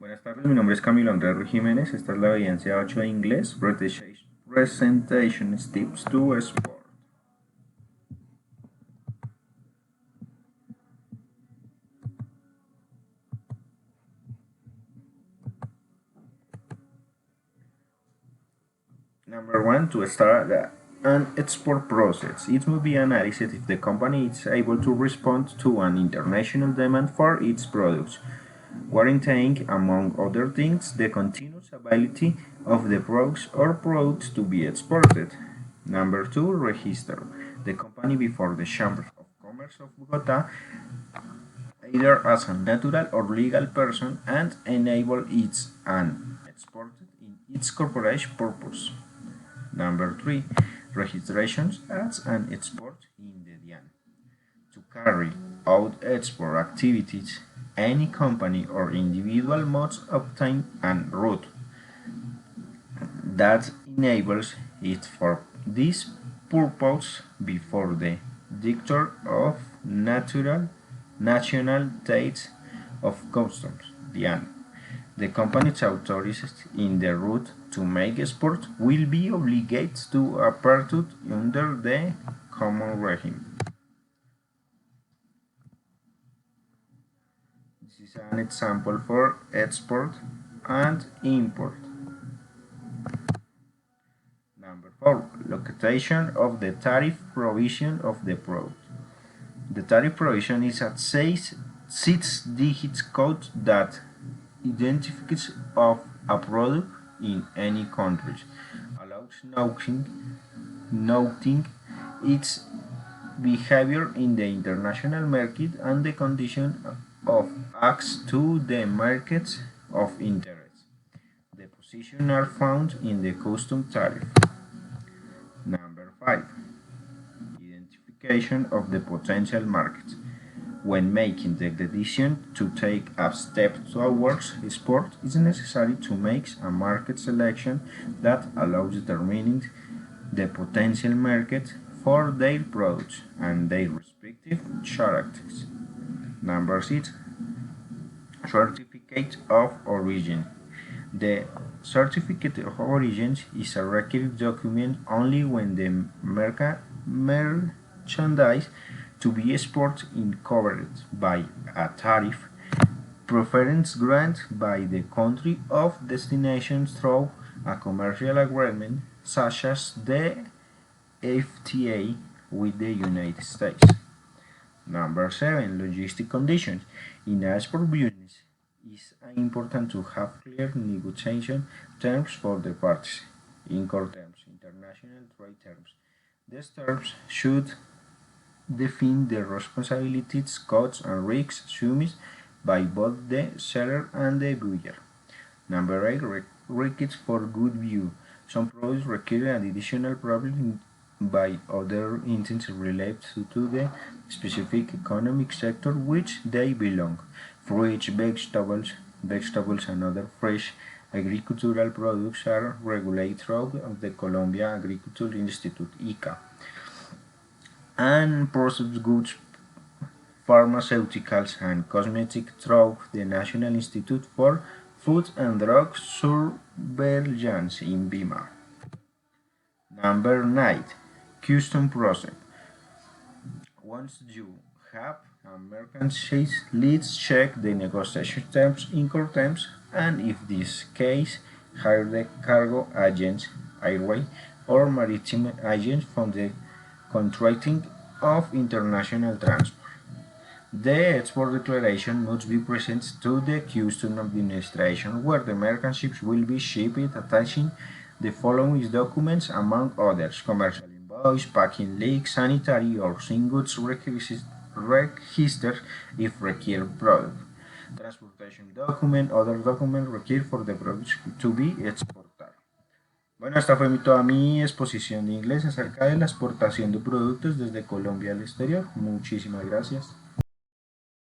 Buenas tardes, mi nombre es Camilo Andrés Jiménez. Esta es la evidencia 8 de inglés. Presentation Steps to Sport. Number one, to start an export process. It will be analyzed if the company is able to respond to an international demand for its products, guaranteeing, among other things, the continuous availability of the products or products to be exported. Number two, register the company before the Chamber of Commerce of Bogota, either as a natural or legal person, and enable its and exported in its corporation purpose. Number three, registrations as an export in the DIAN. To carry out export activities, any company or individual must obtain an route that enables it for this purpose before the Director of National Dates of Customs, DIAN. The companies authorized in the route to make export will be obligated to operate under the common regime. This is an example for export and import. Number 4. Location of the tariff provision of the product. The tariff provision is a 6-digit code that identifies of a product in any country, allows noting its behavior in the international market and the condition of access to the markets of interest. The positions are found in the custom tariff. Number 5. Identification of the potential market. When making the decision to take a step towards export, it is necessary to make a market selection that allows determining the potential market for their products and their respective characteristics. Number 6. Certificate of origin. The certificate of origin is a required document only when the merchandise to be exported is covered by a tariff preference granted by the country of destination through a commercial agreement such as the FTA with the United States. Number 7. Logistic conditions. In a export business, it is important to have clear negotiation terms for the parties. Import terms, international trade terms. These terms should define the responsibilities, costs, and risks assumed by both the seller and the buyer. Number 8. Requisites for good view. Some products require an additional problem by other entities related to the specific economic sector which they belong. Fruits, vegetables, and other fresh agricultural products are regulated through the Colombia Agricultural Institute (ICA), and processed goods, pharmaceuticals, and cosmetics through the National Institute for Food and Drug Surveillance in BIMA. Number 9. Custom process. Once you have a merchandise, let's check the negotiation terms, import terms, and if this case, hire the cargo agents, airway, or maritime agents from the contracting of international transport. The export declaration must be presented to the Customs Administration, where the merchandise will be shipped, attaching the following documents, among others: commercial invoice, packing list, sanitary or goods register if required product, transportation document, other document required for the product to be exported. Bueno, esta fue toda mi exposición de inglés acerca de la exportación de productos desde Colombia al exterior. Muchísimas gracias.